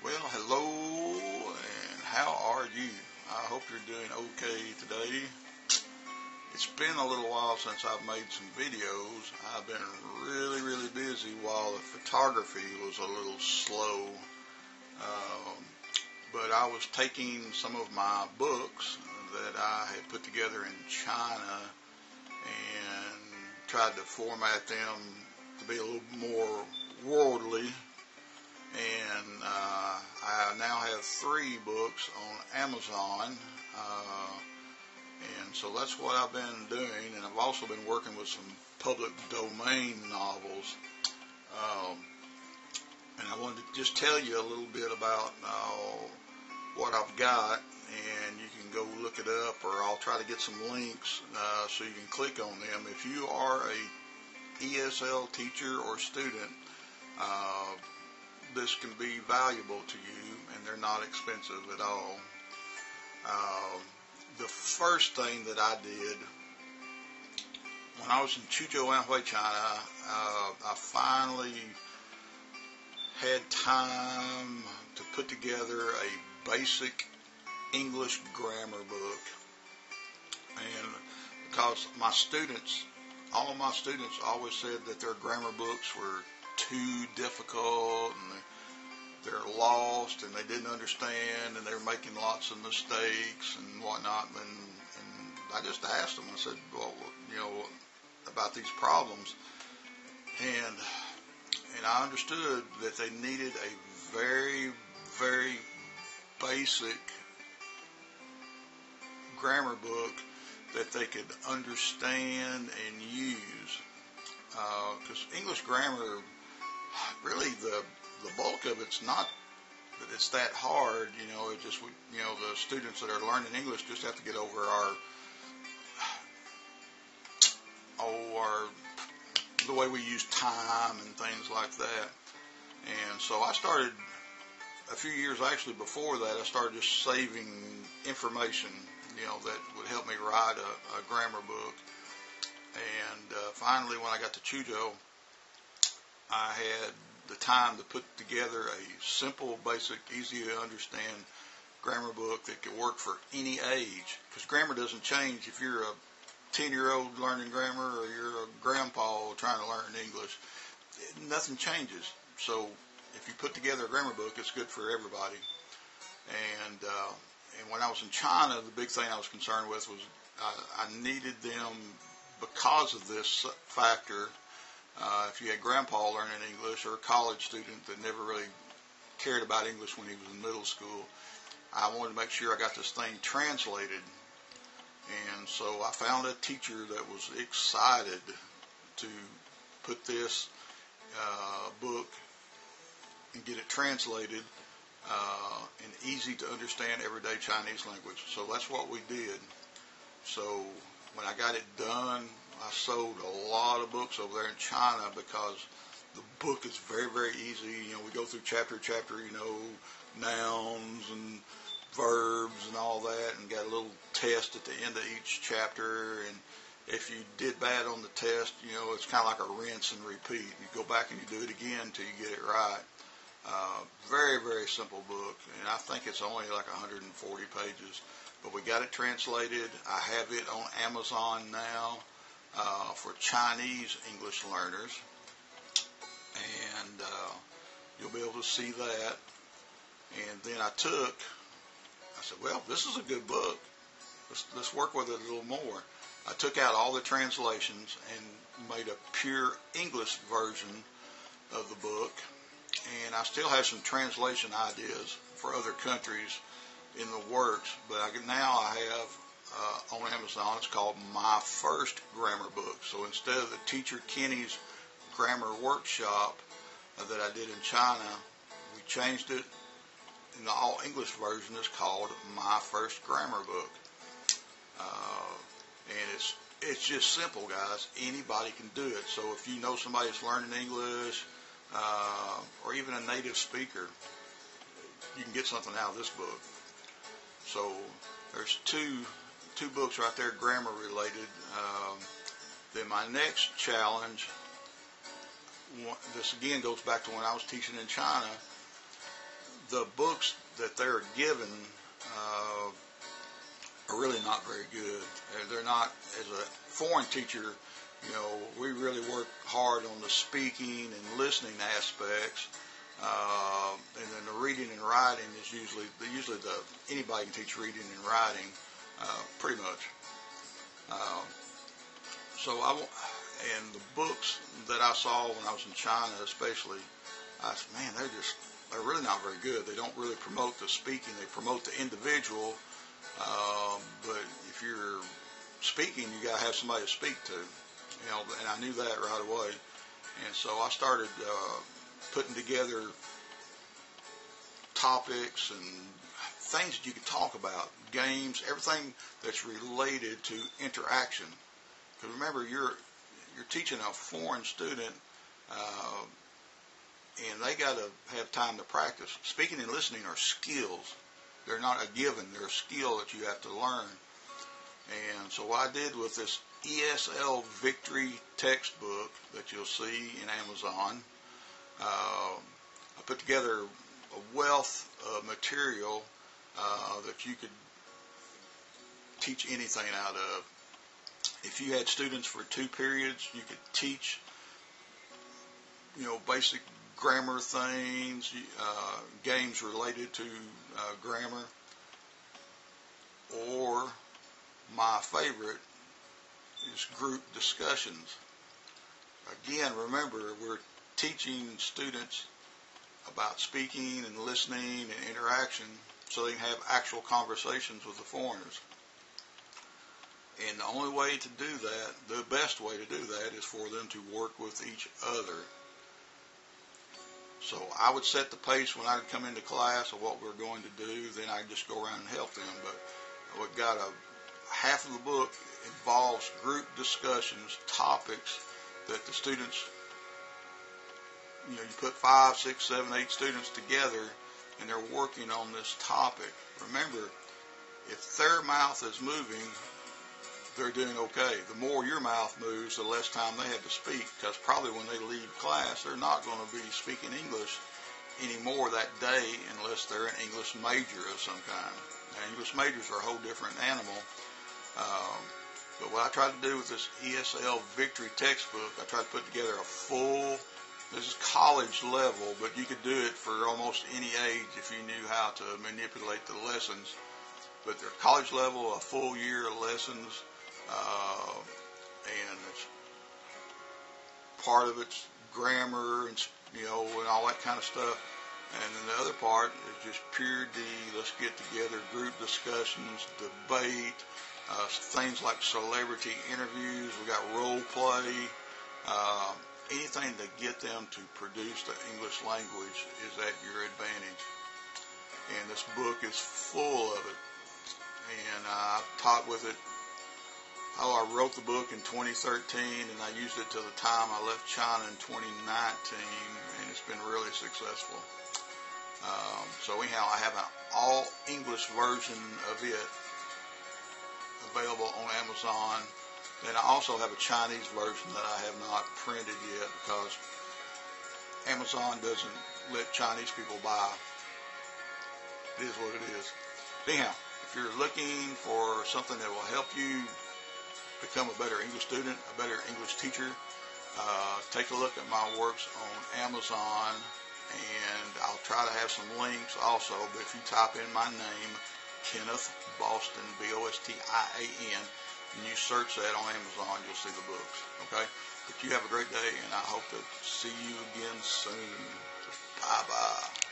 Well, hello, and how are you? I hope you're doing okay today. It's been a little while since I've made some videos. I've been really busy while the photography was a little slow. But I was taking some of my books that I had put together in China and tried to format them to be a little more worldly. And I now have 3 books on Amazon, and so that's what I've been doing. And I've also been working with some public domain novels. And I wanted to just tell you a little bit about what I've got, and you can go look it up, or I'll try to get some links so you can click on them. If you are a ESL teacher or student, this can be valuable to you, and they're not expensive at all. The first thing that I did when I was in Chuzhou, Anhui, China, I finally had time to put together a basic English grammar book. And because all of my students always said that their grammar books were too difficult, and they're lost, and they didn't understand, and they were making lots of mistakes and whatnot. And I just asked them, I said, well, about these problems. And I understood that they needed a very basic grammar book that they could understand and use. Because English grammar, really the bulk of it's not that it's that hard. It just, the students that are learning English just have to get over the way we use time and things like that. And so I started a few years actually before that. I started just saving information, that would help me write a grammar book. And finally, when I got to Chuzhou, I had the time to put together a simple, basic, easy to understand grammar book that could work for any age. Because grammar doesn't change if you're a 10-year-old learning grammar or you're a grandpa trying to learn English. Nothing changes. So if you put together a grammar book, it's good for everybody. And when I was in China, the big thing I was concerned with was I needed them, because of this factor. If you had grandpa learning English, or a college student that never really cared about English when he was in middle school, I wanted to make sure I got this thing translated. And so I found a teacher that was excited to put this book and get it translated in easy to understand everyday Chinese language. So that's what we did. So when I got it done, I sold a lot of books over there in China because the book is very easy. We go through chapter, nouns and verbs and all that, and got a little test at the end of each chapter. And if you did bad on the test, it's kind of like a rinse and repeat. You go back and you do it again until you get it right. Very simple book, and I think it's only like 140 pages. But we got it translated. I have it on Amazon now for Chinese English learners, and you'll be able to see that. And then I said, well, this is a good book. Let's work with it a little more. I took out all the translations and made a pure English version of the book. And I still have some translation ideas for other countries in the works, but now I have on Amazon, it's called My First Grammar Book. So instead of the Teacher Kenny's Grammar Workshop that I did in China, we changed it, and the all English version is called My First Grammar Book. And it's just simple, guys. Anybody can do it. So if you know somebody that's learning English, or even a native speaker, you can get something out of this book. So there's two books right there, grammar related. Then my next challenge, this again goes back to when I was teaching in China. the books that they're given are really not very good. They're not, as a foreign teacher, we really work hard on the speaking and listening aspects. And then the reading and writing is usually anybody can teach reading and writing, pretty much. And the books that I saw when I was in China, especially, I said, man, they're really not very good. They don't really promote the speaking. They promote the individual. But if you're speaking, you got to have somebody to speak to, and I knew that right away. And so I started putting together topics and things that you could talk about, games, everything that's related to interaction. Because remember, you're teaching a foreign student, and they got to have time to practice. Speaking and listening are skills. They're not a given. They're a skill that you have to learn. And so what I did with this ESL Victory textbook that you'll see in Amazon, I put together a wealth of material that you could teach anything out of. If you had students for 2 periods, you could teach, basic grammar things, games related to grammar, or my favorite is group discussions. Again, remember, we're teaching students about speaking and listening and interaction so they can have actual conversations with the foreigners. And the only way to do that, the best way to do that, is for them to work with each other. So I would set the pace when I would come into class of what we're going to do, then I'd just go around and help them. But we've got half of the book involves group discussions, topics that the students, you put 5, 6, 7, 8 students together and they're working on this topic. Remember, if their mouth is moving, they're doing okay. The more your mouth moves, the less time they have to speak, because probably when they leave class, they're not going to be speaking English anymore that day unless they're an English major of some kind. Now, English majors are a whole different animal. But what I tried to do with this ESL Victory textbook, I tried to put together a full, this is college level, but you could do it for almost any age if you knew how to manipulate the lessons. But they're college level, a full year of lessons, and it's, part of it's grammar and and all that kind of stuff. And then the other part is just pure D. Let's get together, group discussions, debate, things like celebrity interviews. We got role play. Anything to get them to produce the English language is at your advantage. And this book is full of it. And I taught with it. I wrote the book in 2013, and I used it till the time I left China in 2019, and it's been really successful. So anyhow, I have an all-English version of it available on Amazon. Then I also have a Chinese version that I have not printed yet because Amazon doesn't let Chinese people buy. It is what it is. Anyhow, if you're looking for something that will help you become a better English student, a better English teacher, take a look at my works on Amazon, and I'll try to have some links also. But if you type in my name, Kenneth Boston, Bostin, and you search that on Amazon, you'll see the books. Okay? But you have a great day, and I hope to see you again soon. Bye-bye.